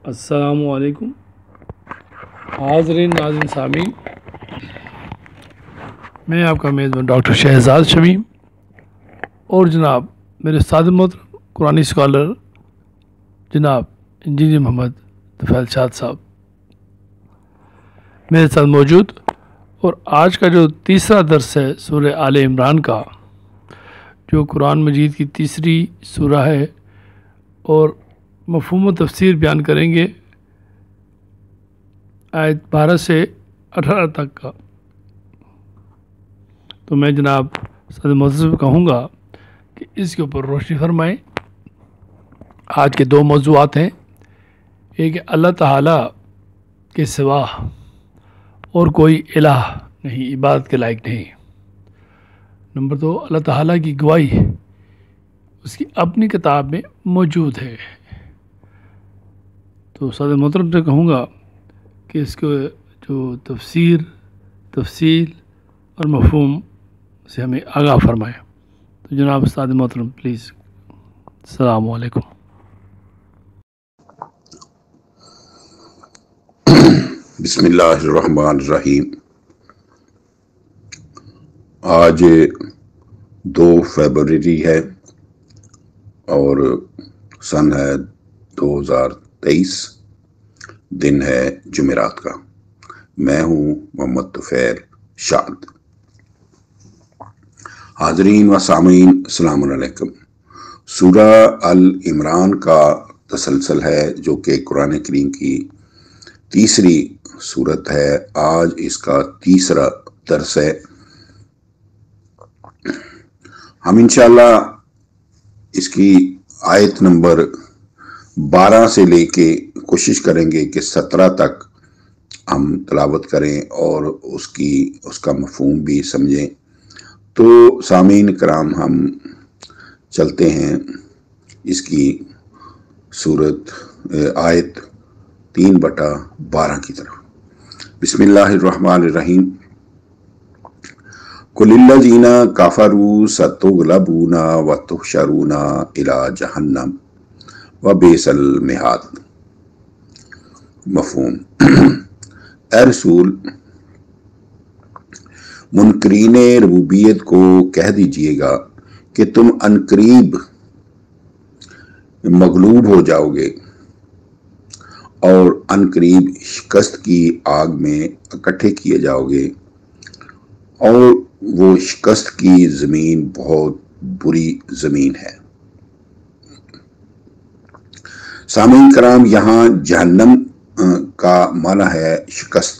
السلام علیکم حاضرین ناظرین سامعین، میں آپ کا میزبان ڈاکٹر شہزاد شمیم اور جناب میرے استاد محترم قرآنی اسکالر جناب انجینئر محمد طفیل شاد صاحب میرے ساتھ موجود، اور آج کا جو تیسرا درس ہے سورہ آل عمران کا، جو قرآن مجید کی تیسری سورہ ہے، اور مفہوم و تفسیر بیان کریں گے آیت 12 سے 18 تک کا۔ تو میں جناب استاد محترم کہوں گا کہ اس کے اوپر روشنی فرمائیں۔ آج کے دو موضوعات ہیں، ایک اللہ تعالیٰ کے سوا اور کوئی الہ نہیں، عبادت کے لائق نہیں۔ نمبر دو، اللہ تعالیٰ کی گواہی اس کی اپنی کتاب میں موجود ہے۔ تو استاد محترم سے کہوں گا کہ اس کے جو تفصیل اور مفہوم سے ہمیں آگاہ فرمائیں۔ تو جناب استاد محترم پلیز۔ السلام علیکم۔ بسم اللہ الرحمن الرحیم۔ آج 2 فروری ہے اور سن ہے 2023، دن ہے جمعرات کا۔ میں ہوں محمد طفیل شاد۔ حاضرین و سامعین السلام علیکم۔ سورہ العمران کا تسلسل ہے جو کہ قرآن کریم کی تیسری سورت ہے۔ آج اس کا تیسرا درس ہے۔ ہم انشاءاللہ اس کی آیت نمبر 12 سے لے کے کوشش کریں گے کہ 17 تک ہم تلاوت کریں اور اس کا مفہوم بھی سمجھیں۔ تو سامعین کرام، ہم چلتے ہیں اس کی سورت آیت 3/12 کی طرف۔ بسم اللہ الرحمن الرحیم۔ قُلِ الَّذِينَ كَفَرُوا سَتُغْلَبُونَ وَتُحْشَرُونَ إِلَى جَهَنَّمَ وَبِئْسَ الْمِہَادُ۔ مفہوم: اے رسول، منکرین ربوبیت کو کہہ دیجئے گا کہ تم عنقریب مغلوب ہو جاؤ گے اور عنقریب شکست کی آگ میں اکٹھے کیے جاؤ گے، اور وہ شکست کی زمین بہت بری زمین ہے۔ سامعین کرام، یہاں جہنم کا معنی ہے شکست۔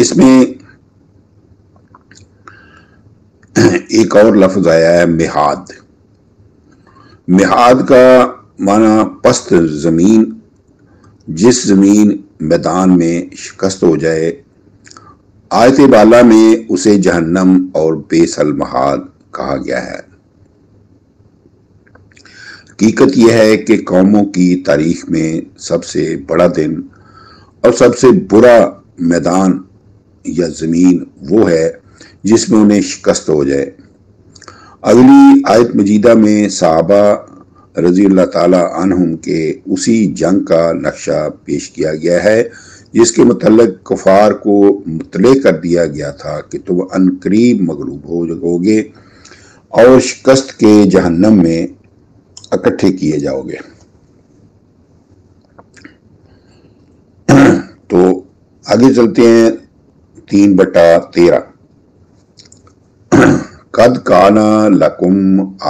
اس میں ایک اور لفظ آیا ہے مہاد۔ مہاد کا معنی پست زمین، جس زمین میدان میں شکست ہو جائے۔ آیت بالا میں اسے جہنم اور بئس المہاد کہا گیا ہے۔ حقیقت یہ ہے کہ قوموں کی تاریخ میں سب سے بڑا دن اور سب سے برا میدان یا زمین وہ ہے جس میں انہیں شکست ہو جائے۔ اگلی آیت مجیدہ میں صحابہ رضی اللہ تعالی عنہم کے اسی جنگ کا نقشہ پیش کیا گیا ہے جس کے متعلق کفار کو مطلع کر دیا گیا تھا کہ تم عنقریب مغلوب ہو گے اور شکست کے جہنم میں اکٹھے کیے جاؤ گے۔ تو آگے چلتے ہیں 3/13۔ قد کان لکم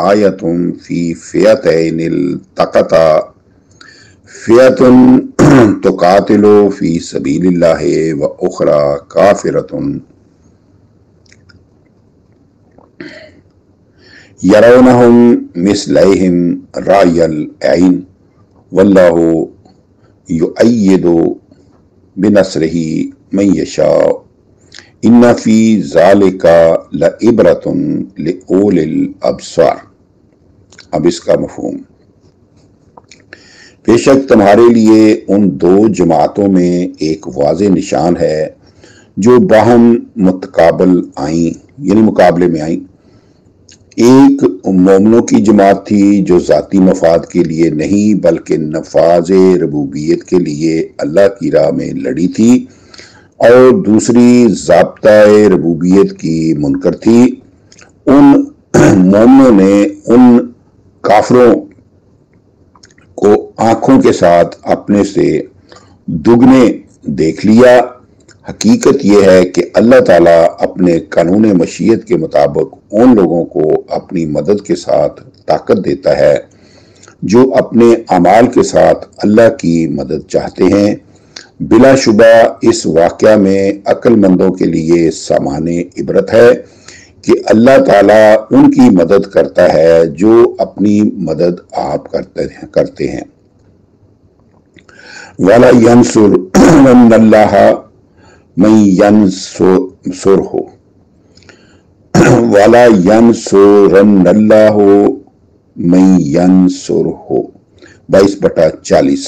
آیۃ فی فئتین التقطا فئۃ تقاتل فی سبیل اللہ و اخری کافرۃ یرونہم مثلیہم رأی العین واللہ یؤید بنصرہ من یشاء ان فی ذالک لعبرۃ لأولی الابصار۔ اب اس کا مفہوم: بے شک تمہارے لیے ان 2 جماعتوں میں ایک واضح نشان ہے جو باہم مقابلے میں آئیں۔ ایک مومنوں کی جماعت تھی جو ذاتی مفاد کے لیے نہیں بلکہ نفاذ ربوبیت کے لیے اللہ کی راہ میں لڑی تھی، اور دوسری ضابطہ ربوبیت کی منکر تھی۔ ان مومنوں نے ان کافروں کو آنکھوں کے ساتھ اپنے سے دگنے دیکھ لیا۔ حقیقت یہ ہے کہ اللہ تعالیٰ اپنے قانون مشیت کے مطابق ان لوگوں کو اپنی مدد کے ساتھ طاقت دیتا ہے جو اپنے اعمال کے ساتھ اللہ کی مدد چاہتے ہیں۔ بلا شبہ اس واقعہ میں عقل مندوں کے لیے سامان عبرت ہے کہ اللہ تعالیٰ ان کی مدد کرتا ہے جو اپنی مدد آپ کرتے ہیں۔ وَلَا يَنْصُرَنَّ اللَّهَ مَن يَنْصُرْهُ وَلَا يَنْصُرَنَّ اللَّهُ مَن يَنْصُرْهُ 22/40۔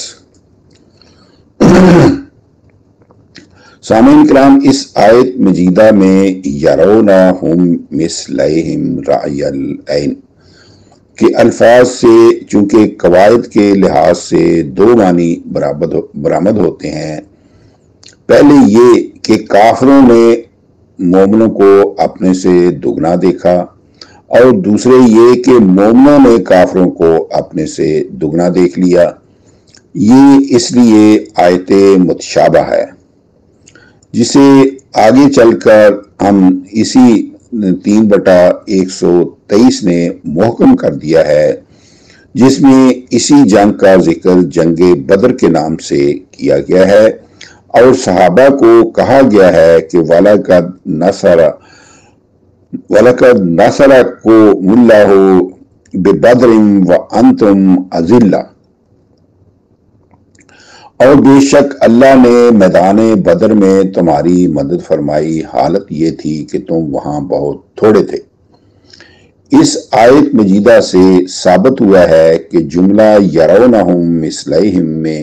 سامعین کرام، اس آیت مجیدہ میں یرونہم مثلیہم رأی العین کے الفاظ سے چونکہ قواعد کے لحاظ سے دو معنی برآمد ہوتے ہیں۔ پہلے یہ کہ کافروں نے مومنوں کو اپنے سے دگنا دیکھا، اور دوسرے یہ کہ مومنوں نے کافروں کو اپنے سے دگنا دیکھ لیا۔ یہ اس لیے آیت متشابہ ہے جسے آگے چل کر ہم اسی 3/123 نے محکم کر دیا ہے، جس میں اسی جنگ کا ذکر جنگ بدر کے نام سے کیا گیا ہے، اور صحابہ کو کہا گیا ہے کہ وَلَقَدْ نَصَرَكُمُ اللَّهُ بِبَدْرٍ وَأَنْتُمْ أَذِلَّةٌ، اور بے شک اللہ نے میدان بدر میں تمہاری مدد فرمائی، حالت یہ تھی کہ تم وہاں بہت تھوڑے تھے۔ اس آیت مجیدہ سے ثابت ہوا ہے کہ جملہ یرونہم مثلیہم میں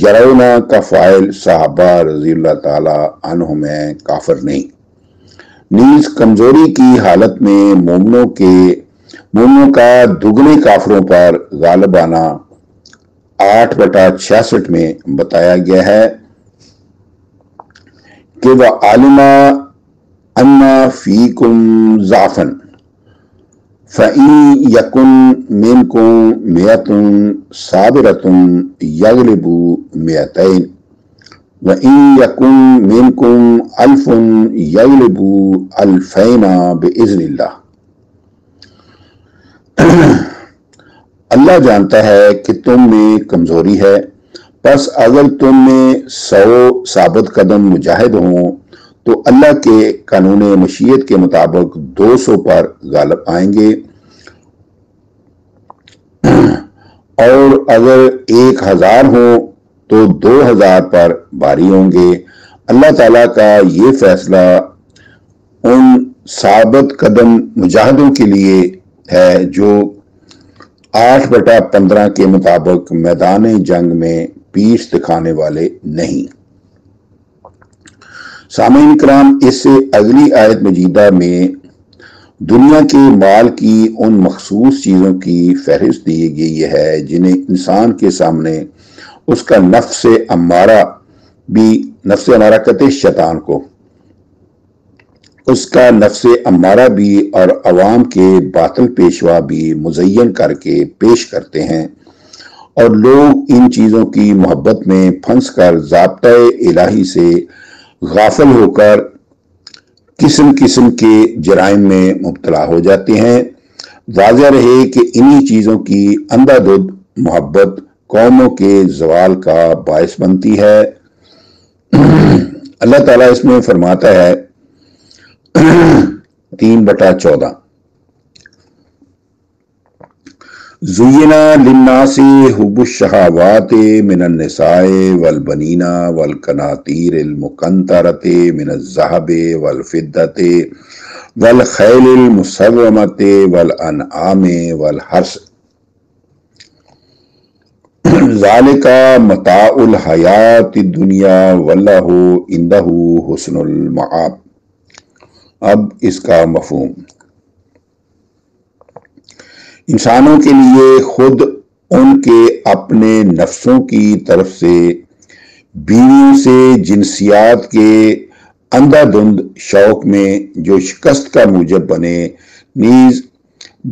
یرونا کا فاعل صحابہ رضی اللہ تعالی عنہم ہے، کافر نہیں۔ نیز کمزوری کی حالت میں مومنوں کا دگنے کافروں پر غالب آنا 8/66 میں بتایا گیا ہے کہ وَعَلِمَ أَنَّ فِيكُمْ ضَعْفًا فَإِن يَكُن مِّنكُم مِّئَةٌ صَابِرَةٌ يَغْلِبُوا مِئَتَيْنِ وَإِن يَكُن مِّنكُمْ أَلْفٌ يَغْلِبُوا أَلْفَيْنِ بِإِذْنِ اللَّهِ۔ اللہ جانتا ہے کہ تم میں کمزوری ہے، پس اگر تم میں 100 ثابت قدم مجاہد ہوں تو اللہ کے قانون مشیت کے مطابق 200 پر غالب آئیں گے، اور اگر 1000 ہوں تو 2000 پر باری ہوں گے۔ اللہ تعالیٰ کا یہ فیصلہ ان ثابت قدم مجاہدوں کے لیے ہے جو 8/15 کے مطابق میدان جنگ میں پیش دکھانے والے نہیں۔ سامعین کرام، اس سے اگلی آیت مجیدہ میں دنیا کے مال کی ان مخصوص چیزوں کی فہرست دی گئی ہے جنہیں انسان کے سامنے اس کا نفس امارہ کہتے شیطان کو، اس کا نفس امارہ بھی اور عوام کے باطل پیشوا بھی مزین کر کے پیش کرتے ہیں، اور لوگ ان چیزوں کی محبت میں پھنس کر ضابطۂ الہی سے غافل ہو کر قسم قسم کے جرائم میں مبتلا ہو جاتے ہیں۔ واضح رہے کہ انہی چیزوں کی اندھا دھند محبت قوموں کے زوال کا باعث بنتی ہے۔ اللہ تعالیٰ اس میں فرماتا ہے 3/14 زُيِّنَ لِلنَّاسِ حُبُّ الشَّهَوَاتِ مِنَ النِّسَاءِ وَالْبَنِينَ وَالْقَنَاطِيرِ الْمُقَنطَرَةِ مِنَ الذَّهَبِ وَالْفِضَّةِ وَالْخَيْلِ الْمُسَوَّمَةِ وَالْأَنْعَامِ وَالْحَرْثِ ذَلِكَ مَتَاعُ الْحَيَاةِ الدُّنْيَا وَاللَّهُ عِندَهُ حُسْنُ الْمَآبِ۔ اب اس کا مفہوم انسانوں کے لیے خود ان کے اپنے نفسوں کی طرف سے بیویوں سے جنسیات کے اندھا دھند شوق میں جو شکست کا موجب بنے، نیز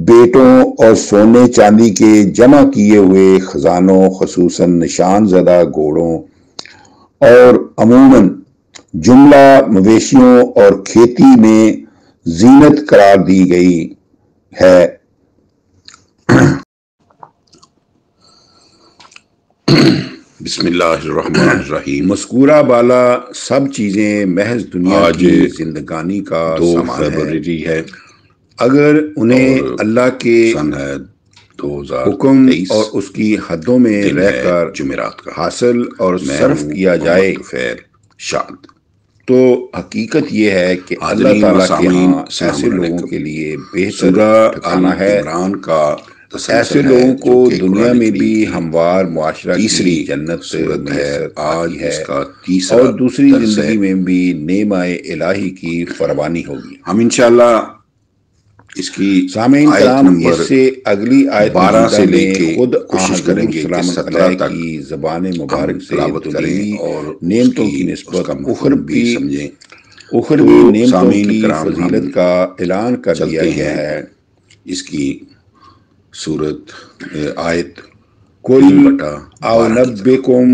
بیٹوں اور سونے چاندی کے جمع کیے ہوئے خزانوں، خصوصاً نشان زدہ گھوڑوں اور عموماً جملہ مویشیوں اور کھیتی میں زینت قرار دی گئی ہے۔ بسم اللہ الرحمن الرحیم۔ مذکورہ بالا سب چیزیں محض دنیا کی زندگانی کا سامان ہے۔ اگر انہیں اللہ کے حکم اور اس کی حدوں میں رہ کر جمعرات کا حاصل اور صرف کیا جائے تو حقیقت یہ ہے کہ اللہ تعالیٰ کے ہاں ایسے لوگوں کے لیے بہتر ٹھکانہ ہے۔ ایسے لوگوں کو دنیا میں بھی ہموار معاشرہ کی جنت میسر آتی ہے اور دوسری زندگی میں بھی نعمہ الہی کی فراوانی ہوگی۔ ہم انشاءاللہ اس کی سامعین کرام اس سے اگلی آیت 12 سے لے کے خود کوشش کریں گے کہ 17 تک کی زبان مبارک سے دنیوی اور نعمتوں کی نسبت اخروی نعمتوں کی فضیلت کا اعلان کر دیا گیا ہے۔ اس کی سورت آیت کل اعنبکم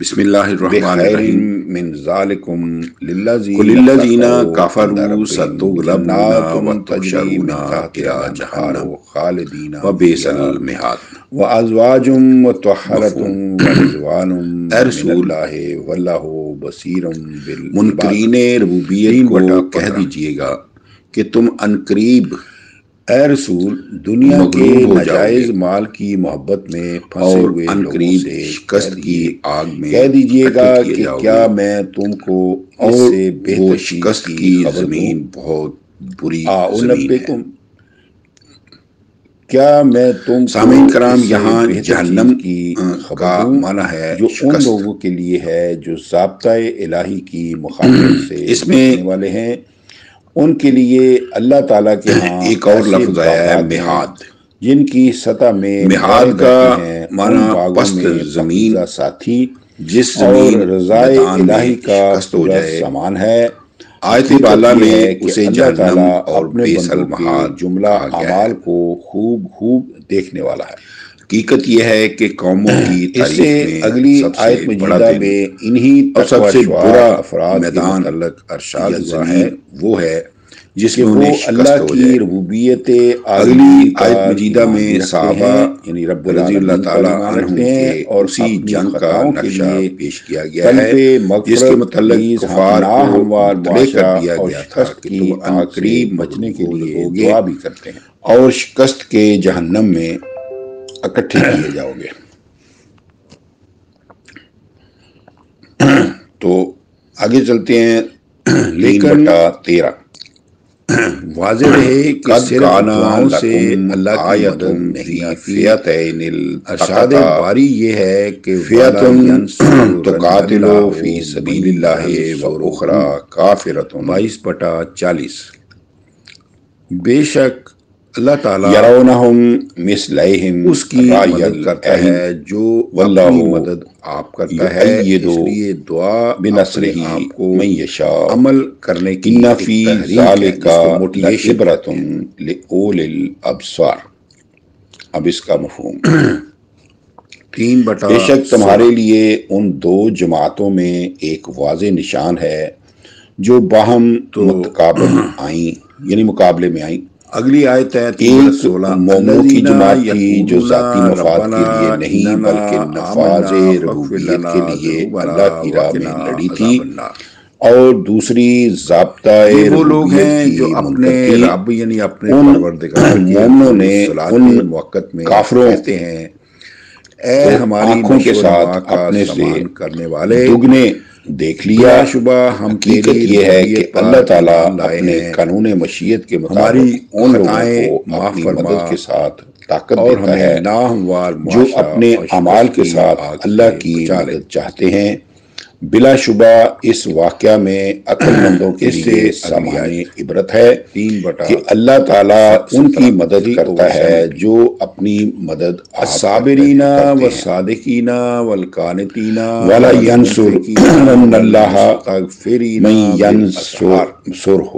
بسم اللہ الرحمن الرحیم من ذالکم للذین کفروا ستغلبون وتحشرون الی جہنم خالدین وبئس المہاد وازواج مطہرۃ ورضوان من اللہ واللہ بصیر بالعباد۔ منکرین ربوبیت کو کہہ دیجئے گا کہ تم عنقریب اے رسول دنیا کے ناجائز مال کی محبت میں پھنسے ہوئے لوگوں سے شکست کی آگ میں کہہ دیجئے گا کہ کیا میں تم کو اس سے بہتر شکست کی زمین بہت بری زمین ہے۔ کیا میں تم سامعین کرام یہاں جہنم کی کا معنی ہے جو ان لوگوں کے لیے ہے جو ضابطۂ الہی کی مخالفت سے اس میں والے ہیں، ان کے لیے اللہ تعالیٰ کے ہاں ایک اور لفظ آیا ہے مہاد، جن کی سطح میں مہاد کا معنی پست زمین ساتھی جس زمین رضائے الہی کا پورا سامان ہے۔ آیت بالا میں اسے جہنم اور بئس المہاد جملہ اعمال کو خوب دیکھنے والا ہے۔ حقیقت یہ ہے کہ قوموں کی تاریخ میں اگلی آیت مجیدہ میں انہی سب سے برا افراد میدان ارشاد ہوا ہے، وہ ہے جس میں انہیں اللہ کی ربوبیت اگلی آیت مجیدہ میں صحابہ یعنی رب رضی اللہ تعالیٰ عنہ کے اور اسی جنگ کا نقشہ پیش کیا گیا ہے جس کے متعلق کفار کو مطلع کر دیا گیا تھا کہ تم عنقریب بچنے کے لیے دعا بھی کرتے ہیں اور شکست کے جہنم میں اکٹھے کیے جاؤ گے۔ تو آگے چلتے ہیں 3/13۔ واضح رہے کہ صرف دعاؤں سے اللہ کی مدد نہیں، فیاتین ارشاد باری یہ ہے کہ فیاتن تقاتلو فی سبیل اللہ و اخری کافرۃ 22/40۔ بے شک اللہ تعالیٰ یرونہم مثلیہم اس کی مدد کرتا ہے جو اپنی مدد آپ کرتا ہے، اس لیے دعا بنصرہ آپ کو من یشاء عمل کرنے کی ان فی ذالک لعبرۃ لأولی الابصار۔ اب اس کا مفہوم 3/17۔ بے شک تمہارے لیے ان دو جماعتوں میں ایک واضح نشان ہے جو باہم متقابل آئیں یعنی مقابلے میں آئیں۔ اگلی آیت ہے 3/16۔ مومنوں کی جماعت تھی جو ذاتی مفاد کے لیے نہیں بلکہ نفاذ ربوبیت کے لیے اللہ کی راہ میں لڑی تھی، اور دوسری ضابطۂ وہ لوگ ہیں جو اپنے رب یعنی اپنے پروردگار مومنوں نے ان وقت میں کافروں کہتے ہیں اے ہماری آنکھوں کے ساتھ اپنے سے کرنے والے دگنے دیکھ لیا۔ شبہ ہم حقیقت یہ ہے کہ اللہ تعالیٰ اپنے قانون مشیت کے مطابق ان لوگوں کو اپنی مدد کے ساتھ طاقت دیتا ہے جو اپنے اعمال کے ساتھ اللہ کی مدد چاہتے ہیں، بلا شبہ اس واقعہ میں عقل مندوں کے لیے سامان عبرت ہے کہ اللہ تعالیٰ ان کی مدد کرتا ہے جو اپنی مدد الصابرین والصادقین والقانتین وَلَا يَنْصُرَنَّ اللَّهَ مَن يَنْصُرْهُ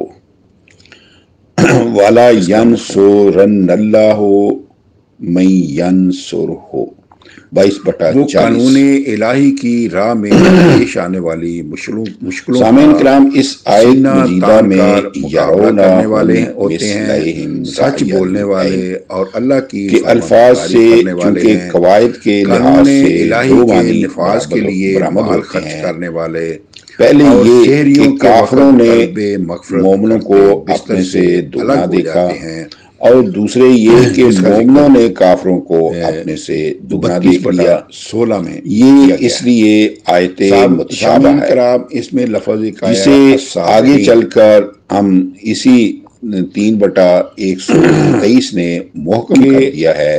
وَلَا يَنْصُرَنَّ اللَّهُ مَن يَنْصُرْهُ 22/40 وہ قانون الہی کی راہ میں پیش آنے والی مشکلوں سامعین کرام، اس آیت مجیدہ میں مقابلہ کرنے والے ہوتے ہیں، سچ بولنے والے اور اللہ کی کے الفاظ سے چونکہ قواعد کے لحاظ سے الہی کے نفاذ کے لیے مال خرچ کرنے والے، پہلے یہ کہ کافروں نے مومنوں کو اپنے سے دگنا دیکھا، اور دوسرے یہ کہ مومنوں نے کافروں کو اپنے سے دگنا دیکھ لیا۔ 16 میں یہ اس لیے آیت متشابہ ہے، اس میں لفظ جسے آگے چل کر ہم اسی 3/123 نے محکم کر دیا ہے،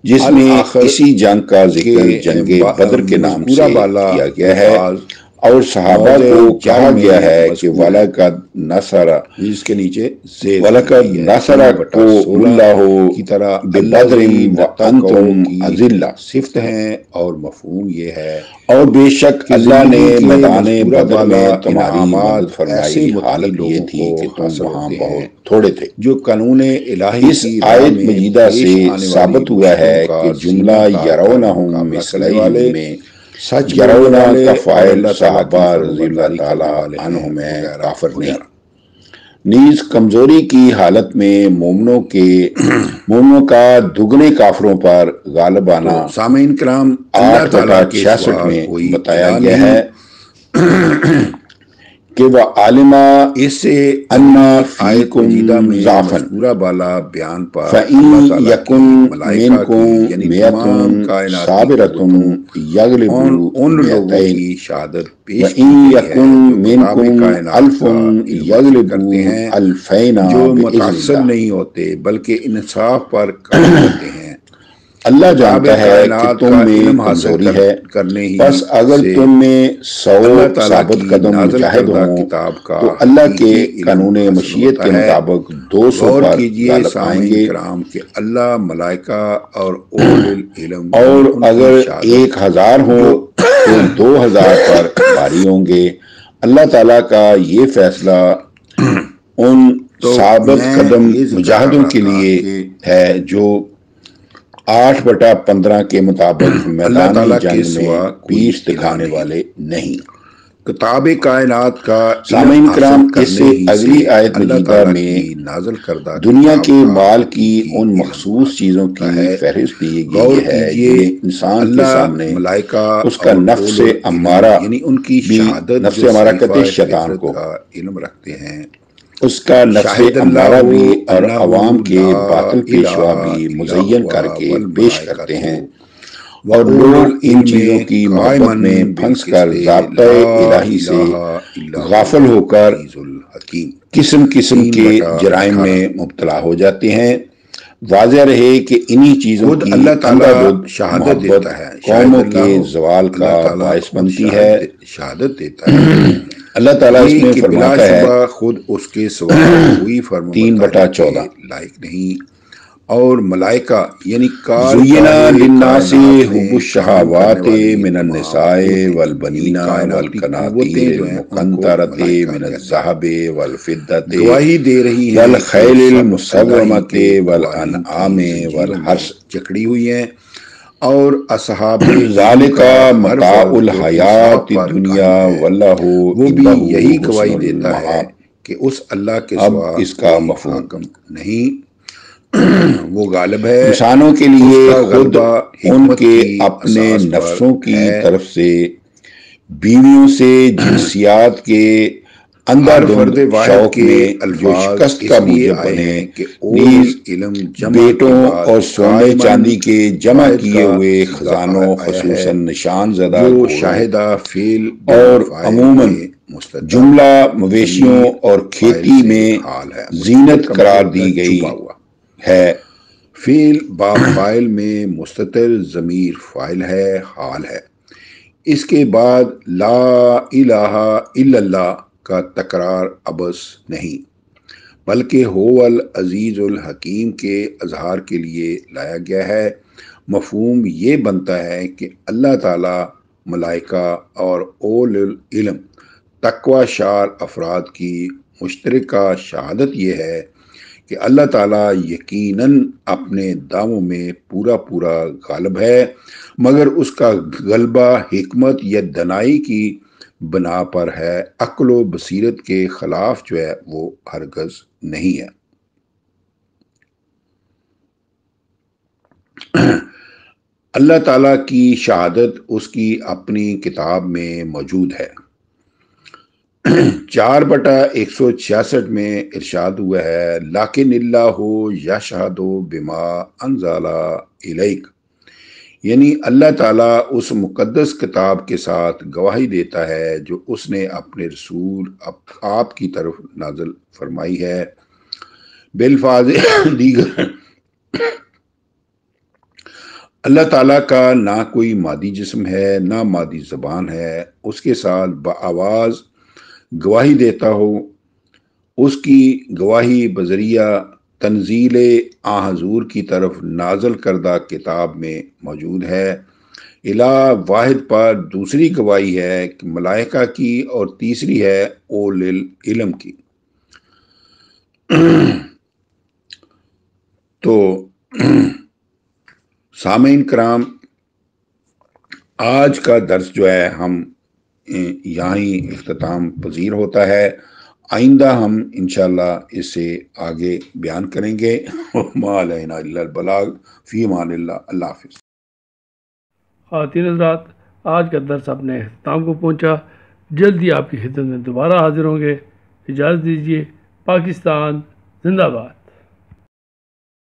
جس میں اسی جنگ کا ذکر جنگ بدر کے نام سے کیا گیا ہے، اور صحابہ کو کہا گیا ہے کہ وَلَقَدْ نَصَرَ جس کے نیچے وَلَقَدْ نَصَرَكُمُ اللَّهُ کی طرح بِبَدْرٍ وَأَنْتُمْ أَذِلَّةٌ صفت ہیں اور مفہوم یہ ہے، اور بے شک اللہ نے میدان بدر میں تمہاری مدد فرمائی، حالت یہ تھی کہ تم وہاں بہت تھوڑے تھے۔ جو قانون الہی اس آیت مجیدہ سے ثابت ہوا ہے کہ جملہ یرونہم مثلیہم میں یرونا کا فاعل صحابہ رضی اللہ تعالی عنہم ہے، کافر نہیں۔ نیز کمزوری کی حالت میں مومنوں کا دگنے کافروں پر غالب آنا سامعین کرام، 8/66 میں بتایا گیا ہے کہ وَعَلِمَ اس سے أَنَّ فِيكُمْ ضَعْفًا بیان پر فَإِن يَكُن مِنْكُمْ مِئَةٌ صَابِرَةٌ يَغْلِبُوا ان لوگوں مِئَتَيْنِ کی شہادت پیش وَإِن يَكُن مِنْكُمْ أَلْفٌ يَغْلِبُوا أَلْفَيْنِ جو بِإِذْنِ متعصب اللَّهِ۔ نہیں ہوتے بلکہ انصاف پر قائم ہوتے ہیں۔ اللہ جانتا ہے کہ تم میں کمزوری ہے، بس اگر تم میں 100 ثابت قدم مجاہد ہوں تو اللہ کے قانون مشیت کے مطابق 200 پر غالب آئیں گے، کہ اللہ ملائکہ اور اولو العلم اور اگر 1000 ہوں تو 2000 پر بھاری ہوں گے۔ اللہ تعالیٰ کا یہ فیصلہ ان ثابت قدم مجاہدوں کے لیے ہے جو 8/15 کے مطابق میدانی جنگ میں پیش دکھانے والے نہیں۔ کتاب کائنات کا سامعین کرام، اس سے اگلی آیت مجیدہ میں نازل کردہ دنیا کے مال کی ان مخصوص چیزوں کی فہرست دی گئی ہے جنہیں انسان کے سامنے ملائکہ اس کا نفس امارہ، یعنی ان کی شہادت، نفس امارہ کہتے ہیں شیطان کو، علم رکھتے ہیں، اس کا نفس امارہ بھی اور عوام کے باطل پیشوا بھی مزین کر کے پیش کرتے ہیں، اور لوگ ان چیزوں کی محبت میں پھنس کر ضابطۂ الہی سے غافل ہو کر قسم قسم کے جرائم میں مبتلا ہو جاتے ہیں۔ واضح رہے کہ انہی چیزوں کی اللہ تعالیٰ شہادت شہادت دیتا ہے، قوموں کے زوال کا باعث بنتی ہے۔ شہادت دیتا ہے اللہ تعالیٰ اس میں فرماتا ہے خود اس کے سوا کوئی فرمان 3/14 لائق نہیں، اور ملائکہ یعنی زُيِّنَ لِلنَّاسِ حُبُّ الشَّهَوَاتِ مِنَ النِّسَاءِ وَالْبَنِينَ وَالْقَنَاطِيرِ الْمُقَنطَرَةِ مِنَ الذَّهَبِ وَالْفِضَّةِ وَالْخَيْلِ الْمُسَوَّمَةِ وَالْأَنْعَامِ وَالْحَرْثِ چکڑی ہوئی ہیں، اور اصحاب ذَلِكَ مَتَاعُ الْحَيَاةِ الدُّنْيَا وَاللَّهُ وہ بھی عِندَهُ یہی حُسْنُ گواہی دیتا ہے الْمَآبِ۔ کہ اس اللہ کے اب سوا اس کا کوئی مفہوم حاکم نہیں، وہ غالب ہے۔ انسانوں کے لیے اس کا خود غلبہ ان حکمت کے کی اپنے اساس پر نفسوں کی ہے۔ طرف سے بیویوں سے جنسیات کے اندر ہر فرد واحد شوق کے میں جو الفاظ شکست اس کا لیے موجب آئے بنے، ہیں کہ نیز علم جمع بیٹوں کے بعد اور سونے قائماً چاندی کے جمع واحد کیے کا ہوئے سیدھا خزانوں، آیا ہے، خصوصاً نشان زدہ جو گھوڑوں شاہدہ فعل اور فاعل عموماً میں مستتر جملہ مویشیوں ضمیر اور فاعل کھیتی سے میں حال ہے، زینت مستتر قرار کا دی گئی چھپا ہوا ہے۔ فعل با فاعل میں مستتر ضمیر فاعل ہے، حال ہے۔ اس کے بعد لا الہ الا اللہ کا تکرار ابس نہیں، بلکہ ہو العزیز الحکیم کے اظہار کے لیے لایا گیا ہے۔ مفہوم یہ بنتا ہے کہ اللہ تعالیٰ، ملائکہ اور اول العلم تقوی شار افراد کی مشترکہ شہادت یہ ہے کہ اللہ تعالیٰ یقیناً اپنے دعووں میں پورا غالب ہے، مگر اس کا غلبہ حکمت یا دانائی کی بنا پر ہے، عقل و بصیرت کے خلاف جو ہے وہ ہرگز نہیں ہے۔ اللہ تعالیٰ کی شہادت اس کی اپنی کتاب میں موجود ہے۔ 4/166 میں ارشاد ہوا ہے، لیکن اللہ یشہد بما انزل الیک، یعنی اللہ تعالیٰ اس مقدس کتاب کے ساتھ گواہی دیتا ہے جو اس نے اپنے رسول آپ کی طرف نازل فرمائی ہے۔ بالفاظ دیگر اللہ تعالیٰ کا نہ کوئی مادی جسم ہے نہ مادی زبان ہے، اس کے ساتھ بآواز گواہی دیتا ہو۔ اس کی گواہی بذریعہ تنزیل آ حضور کی طرف نازل کردہ کتاب میں موجود ہے۔ الہ واحد پر دوسری گواہی ہے کہ ملائکہ کی، اور تیسری ہے اول العلم کی۔ تو سامعین کرام، آج کا درس جو ہے ہم یہاں ہی اختتام پذیر ہوتا ہے۔ آئندہ ہم انشاءاللہ اس سے آگے بیان کریں گے۔ ما علینا الا البلاغ، فی امان اللہ۔ اللہ حافظ۔ خواتین حضرات، آج کا درس اپنے اختتام کو پہنچا۔ جلدی آپ کی خدمت میں دوبارہ حاضر ہوں گے۔ اجازت دیجیے۔ پاکستان زندہ باد۔